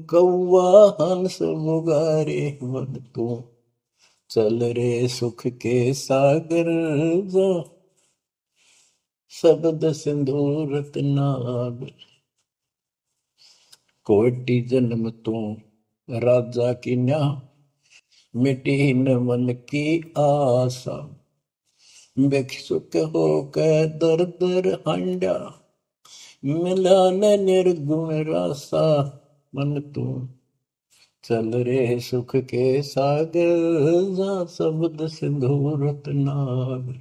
कौआ हंस मुगारे। मन तू चल रे सुख के सागर, जो शब्द सिंधु रत्नागर। कोटि जन्म तू राजा की न्या, मिटी न मन की आशा। भिक्षुक होकर दर दर हांडा, मिला न निर्गुण रासा। मन तू चल रे सुख के सागर, जा शब्द सिंधु रत्नागर।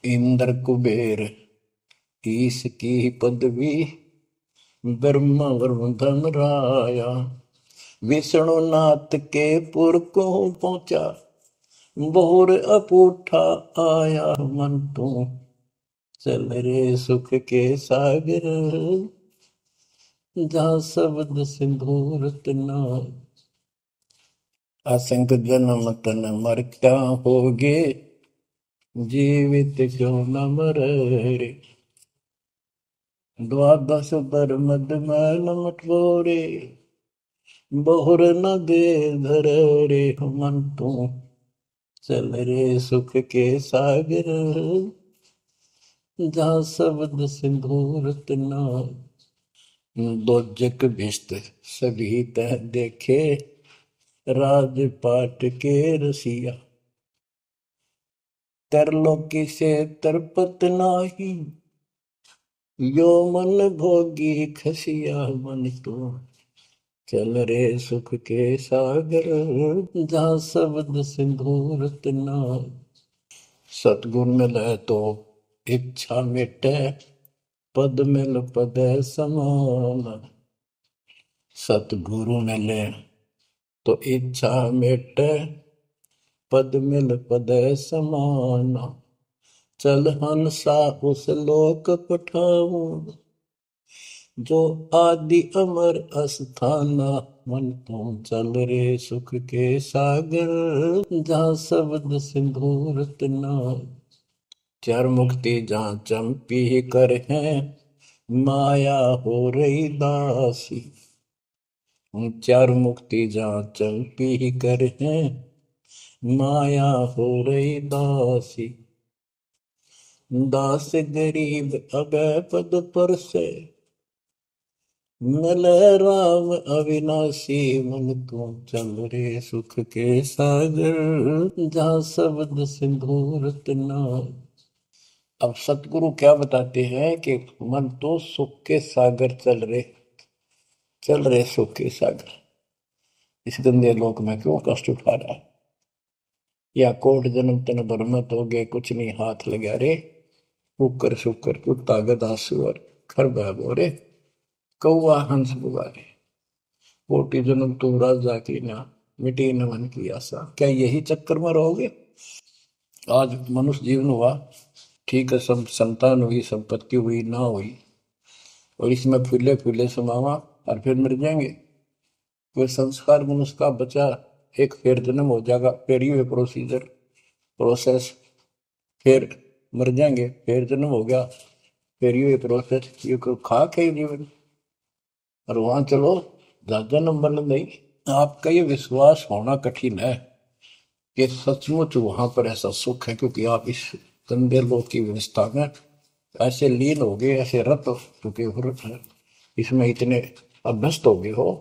इंद्र कुबेर ईश की पदवी, ब्रह्मा वरुण धन राया। विष्णु नाथ के पुर को पहुंचा, बोर अपूठा आया। मन तू चल रे सुख के सागर, जा शब्द सिंधु रत्नागर। असंख जन्म तन मर क्या होगे, जीवित क्यों न मरे रे। द्वादश बरमद मैल मटोरे, बहुर न दे धर रे। मन तू चल रे सुख के सागर, जा शब्द सिंधु रत्नागर। दोजक भिस्त सभी तह देखे, राजपाट के रसिया। तरलोकी से तरपत नाही, यो मन भोगी खसिया। मन तो चल रे सुख के सागर, जा शब्द सिंधु रत्नागर। सतगुण मिले तो इच्छा मिटे, पद मिल पद समान। सतगुरु मिले तो इच्छा मिटे, पद मिल पद समान। चल हंसा उस लोक पठाऊं, जो आदि अमर अस्थाना। मन तुम चल रे सुख के सागर, जा शब्द सिंधु रत्नागर। चार मुक्ति जहाँ चंपी कर है, माया हो रही दासी। चार मुक्ति जहाँ चंपी कर है, माया हो रही दासी। दास गरीब अगय पद पर से, मिले राम अविनाशी। मन तू चल रे सुख के सागर, जा शब्द सिंधु रत्नागर। अब सतगुरु क्या बताते हैं कि मन तो सुख के सागर चल रहे सुख के सागर। इस गंदे लोक में क्यों कष्ट उठा रहा है, या कोट जन्म तन बरमत हो गए, कुछ नहीं हाथ लगा रे। कुकर शुकर कुत्ता गधा सुअर खरबा बोरे, कौआ हंस बुगारे। कोटि जन्म तुम राजा की ना, मिटी न मन की आशा। क्या यही चक्कर में रहोगे? आज मनुष्य जीवन हुआ, ठीक है, सब संतान हुई, संपत्ति हुई ना हुई, और इसमें फूले फूले समावा और फिर मर जाएंगे। कोई संस्कार मनुष्य का बचा, एक फिर जन्म हो जाएगा, फिर ये प्रोसीजर प्रोसेस, फिर मर जाएंगे, फिर जन्म हो गया, फिर ये प्रोसेस। ये कोई खाक है जीवन? और वहां चलो ज्यादा नंबर नहीं। आपका ये विश्वास होना कठिन है कि सचमुच वहां पर ऐसा सुख है, क्योंकि आप इस गंदे लोक की व्यवस्था में ऐसे लीन हो गए, ऐसे रत हो चुके हो, इसमें इतने अभ्यस्त हो गए हो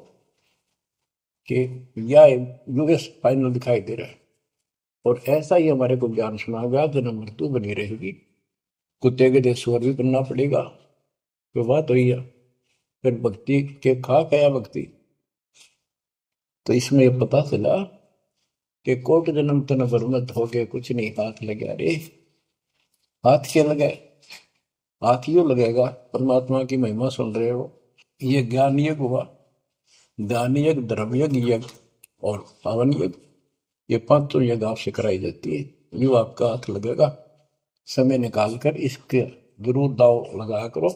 कि यह यूएस फाइनल दिखाई दे रहा है। और ऐसा ही हमारे को ज्ञान सुना गया, जन्म मृत्यु बनी रहेगी, कुत्ते के देश स्वर भी बनना पड़ेगा। तो बात हुई है, फिर भक्ति के खाक है या भक्ति। तो इसमें यह पता चला कि कोट जन्म तन बरमत हो गए, कुछ नहीं हाथ लगे रे। हाथ क्या लगे? हाथ यूं लगेगा, परमात्मा की महिमा सुन रहे हो, ये ज्ञान यज्ञ हुआ, दान यज्ञ, धर्म यज्ञ, यज्ञ और पावन यज्ञ, ये पांचों यज्ञ आपसे कराई जाती है। यूं आपका हाथ लगेगा, समय निकाल कर इसके जरूर दाव लगाया करो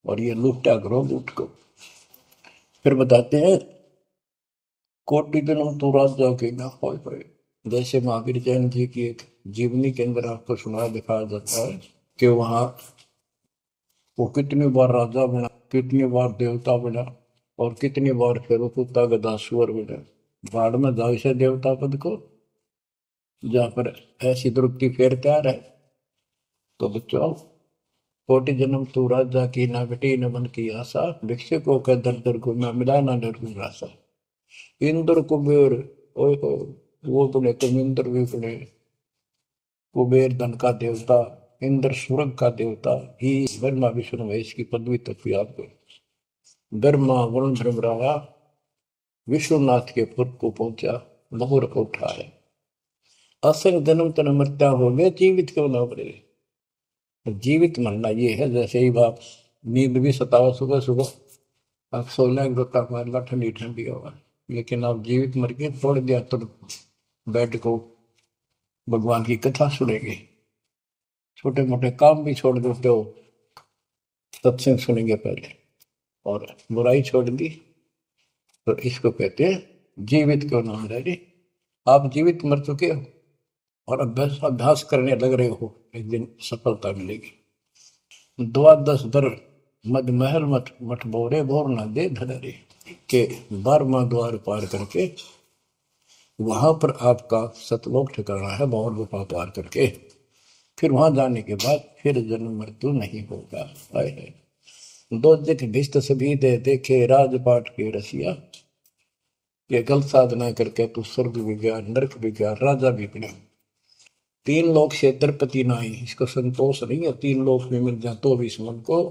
और ये लूटा करो लूट को। फिर बताते हैं कोटि जन्म तो राजा के ना होए। जैसे महावीर जैन जी की एक जीवनी के अंदर आपको सुना दिखाया जाता है कि वहां वो कितनी बार राजा बना, कितनी बार देवता बना और कितनी बार फिर कुत्ता गधा सुअर बना। भाड़ में जाओ इसे देवता पद को, जहां पर ऐसी दुर्गति फेर तैयार है। तो बच्चों, कोटि जन्म तू राजा की ना बेटी न मन की आशा, भिक्षु को कह दर दर को मैं मिला ना डर रासा। इंद्र कुबेर, ओए हो, वो बने तुम इंद्र भी बने। कुबेर धन का देवता, इंद्र स्वर्ग का देवता ही, ब्रह्मा विष्णु महेश की पदवी तक भी आपको। ब्रह्मा वरुण धर्मराया विश्वनाथ के पुर को पहुंचा, बहुर को उठाया। असल जन्म तन मृत्या हो गया, जीवित क्यों ना पड़े। जीवित मरना ये है, जैसे ही बाप नींद भी सतावा सुबह सुबह आप सोलह गोता मारना ठंडी ठंडी होगा, लेकिन आप जीवित मर के छोड़ दिया तो बेड को भगवान की कथा सुनेंगे, छोटे मोटे काम भी छोड़ देते हो, सत्संग सुनेंगे पहले, और बुराई छोड़ दी तो इसको कहते हैं जीवित क्यों ना रहे। आप जीवित मर चुके हो और अभ्यास अभ्यास करने लग रहे हो, एक दिन सफलता मिलेगी। द्वादश दर मद महल मठ मठ बोरे बोर न दे धरे के 12वां द्वार पार करके वहां पर आपका सतलोक ठिकाना है, भौर गुफा पार करके फिर वहां जाने के बाद फिर जन्म मृत्यु नहीं होगा। है दो दिख भिष्ट सभी दे देखे राजपाट के रसिया, ये गलत साधना करके तू स्वर्ग भी गया, नरक भी गया, राजा भी बना। 3 लोक से द्रपति नाही, इसको संतोष नहीं है, 3 लोक में मिल जाए तो भी इस मन को।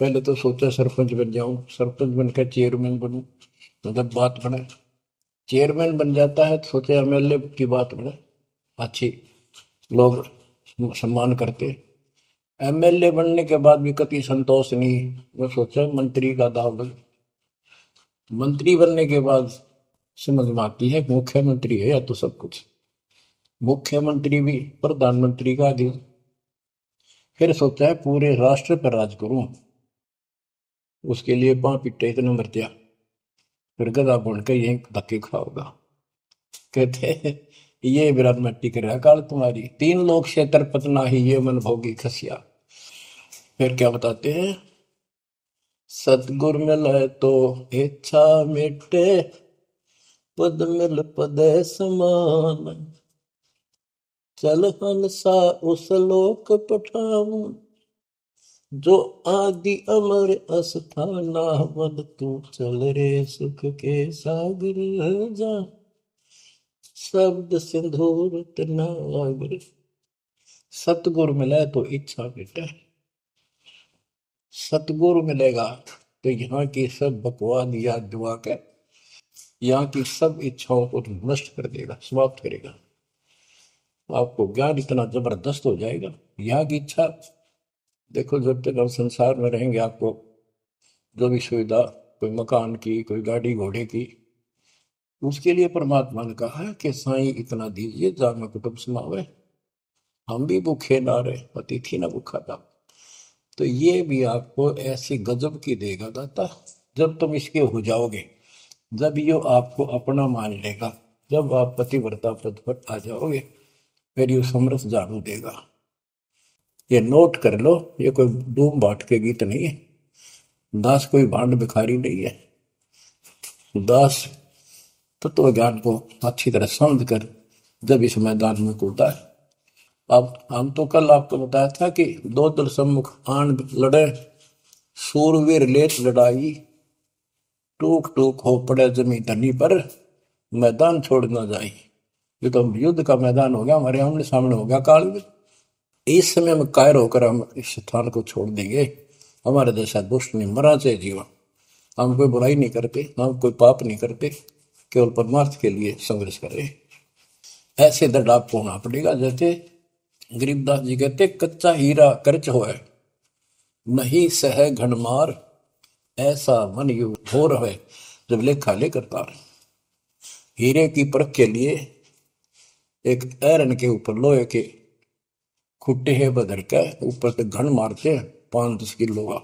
पहले तो सोचा सरपंच बन जाऊं, सरपंच बनकर चेयरमैन बनूं, मतलब बात बने। चेयरमैन बन जाता है तो सोचे एमएलए की बात बने, अच्छी लोग सम्मान करते। एमएलए बनने के बाद भी कति संतोष नहीं, मैं सोचा मंत्री का दाव लग। मंत्री बनने के बाद समझ में आती है मुख्यमंत्री है या तो सब कुछ, मुख्यमंत्री भी प्रधानमंत्री का अधीन। फिर सोचा है पूरे राष्ट्र पर राज करूं, उसके लिए पां पिट्टे इतने मर दिया, फिर गधा बन के यही धक्के खाओगा। कहते हैं ये विराट मट्टी कर काल तुम्हारी, 3 लोग क्षेत्र पतना ही ये मन भोगी खसिया। फिर क्या बताते हैं, सतगुर मिले तो इच्छा मिटे, पद मिल पद समान, चल हंसा उस लोक पठाऊं, जो आदि अमर अस्थाना, मन तू चल रे सुख के सागर जा, शब्द सिंधुर तनागर। सतगुरु मिले तो इच्छा मिटे, सतगुरु मिलेगा तो यहाँ की सब बकवाद याद दुआ के यहाँ की सब इच्छाओं को नष्ट कर देगा, समाप्त करेगा। आपको ज्ञान इतना जबरदस्त हो जाएगा। यहाँ की इच्छा देखो, जब तक हम संसार में रहेंगे आपको जो भी सुविधा, कोई मकान की, कोई गाड़ी घोड़े की, उसके लिए परमात्मा ने कहा है कि साईं इतना दीजिए जामे कुटुंब समावे, हम भी भूखे ना रहे, अतिथि ना भूखा था। तो ये भी आपको ऐसी गजब की देगा दाता, जब तुम इसके हो जाओगे, जब ये आपको अपना मान लेगा, जब आप पतिव्रता पद पर आ जाओगे, फिर ये समरस झाड़ू देगा। ये नोट कर लो, ये कोई डूम बाट के गीत नहीं है, दास कोई भांड भिखारी नहीं है। दास तत्व ज्ञान को अच्छी तरह समझ कर जब इस मैदान में कूदा है। अब हम तो कल आपको बताया था कि 2 दल सम्मुख आन लड़े, सूरवीर लेत लड़ाई, टूक टूक हो पड़े जमी धनी पर, मैदान छोड़ ना जाए। ये तो युद्ध का मैदान हो गया, हमारे आमने सामने हो गया काल में। इस समय में कायर होकर हम इस स्थान को छोड़ देंगे। हमारे जैसा दुष्ट नहीं मरा चाहे जीवन, हम कोई बुराई नहीं करते, हम कोई पाप नहीं करते, केवल परमार्थ के लिए संघर्ष कर रहे। ऐसे दृढ़ आपको होना पड़ेगा। जैसे गरीबदास जी कहते, कच्चा हीरा कर्च होए, नहीं सह घनमार, ऐसा मन यु हो रहे जब लेखा लेकर तार। हीरे की परख के लिए एक ऐरन के ऊपर लोहे के खुट्टे है बदर के ऊपर से घन मारते हैं 5-10 किलो का।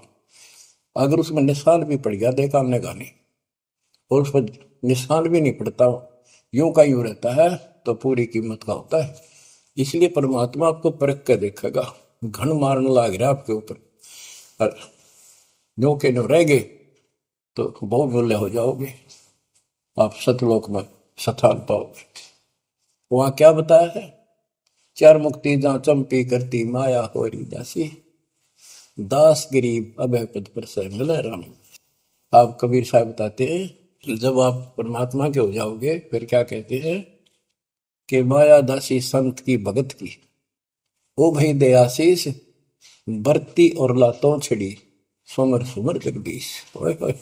अगर उसमें निशान भी पड़ गया देखा हमने गाने, और उस पर निशान भी नहीं पड़ता, यूं का यूं रहता है, तो पूरी कीमत का होता है। इसलिए परमात्मा आपको परख के देखेगा। घन मारने लग रहा आपके ऊपर, और यूं के न्यू रह गए तो बहुमूल्य हो जाओगे, आप सतलोक में स्थान पाओगे। वहां क्या बताया है, चार मुक्ति जहां चंपी करती माया होरी दासी, दास गरीब अभय पद पर से मिले राम। आप कबीर साहब बताते हैं जब आप परमात्मा के हो जाओगे फिर क्या कहते हैं कि माया दासी संत की भगत की, ओ भाई दे आशीष बरती और लातों छड़ी, सुमर सुमर जगदीश। ओए होए,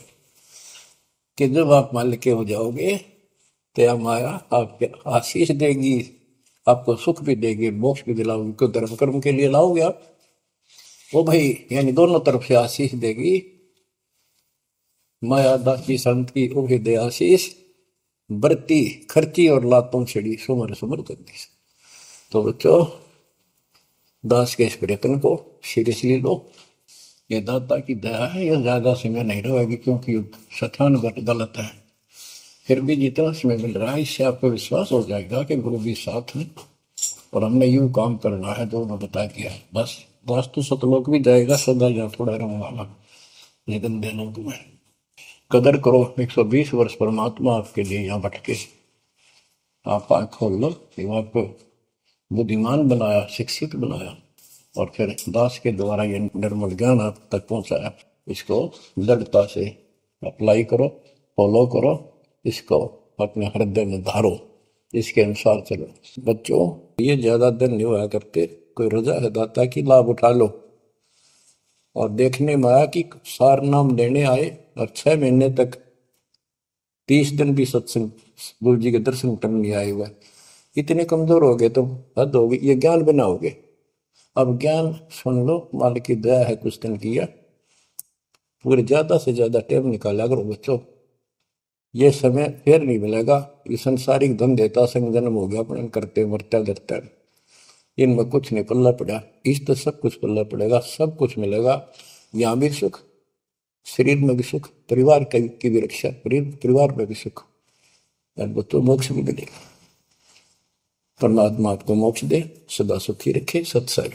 कि जब आप मान के हो जाओगे तो माया आपके आशीष देगी, आपको सुख भी देगी, मोक्ष भी दिलाओगी, क्यों धर्म कर्म के लिए लाओगे आप। वो भाई यानी दोनों तरफ से आशीष देगी। माया दासी संत की ओहे दे आशीष बरती खर्ची और लातों छड़ी, सुमर सुमर जगदीश। तो बच्चों दास के इस प्रयत्न को सीरियसली लो, ये दाता की दया है, ये ज्यादा समय नहीं रहेगी क्योंकि स्थान गलत है। फिर भी जितना समय मिल रहा है इससे आपको विश्वास हो जाएगा कि गुरु भी साथ है और हमने यूं काम करना है जो उन्होंने बता दिया। बस वास्तु सतलोक भी जाएगा सदा या थोड़ा रहूंगा लेकिन दिनों में कदर करो। 120 वर्ष परमात्मा आपके लिए यहाँ भटके, आप आँख खोल लो, आपको बुद्धिमान बनाया, शिक्षित बनाया, और फिर दास के द्वारा ये निर्मल ज्ञान आप तक पहुंचाया। इसको दृढ़ता से अप्लाई करो, फॉलो करो, इसको अपने हृदय में धारो, इसके अनुसार चलो। बच्चों ये ज्यादा दिन नहीं हुआ करते, कोई रजा है दाता की लाभ उठा लो। और देखने में आया कि सार नाम लेने आए और 6 महीने तक 30 दिन भी सत्संग गुरु जी के दर्शन करने नहीं आए हुए, इतने कमजोर हो गए तो हद होगी। ये ज्ञान बनाओगे, अब ज्ञान सुन लो, मालिक की दया है कुछ दिन किया, पूरे ज्यादा से ज्यादा टाइम निकाला करो बच्चों, ये समय फिर नहीं मिलेगा। ये संसारिक धन देता संग जन्म हो गया अपने करते मरता डरता, इनमें कुछ नहीं पल्ला पड़ा, इस तो सब कुछ पल्ला पड़ेगा, सब कुछ मिलेगा, यहाँ भी सुख, शरीर में भी सुख, परिवार की भी रक्षा, परिवार में भी सुख, और बच्चों मोक्ष भी मिलेगा। परमात्मा आपको मोक्ष दे, सदा सुखी रखे। सत्संग।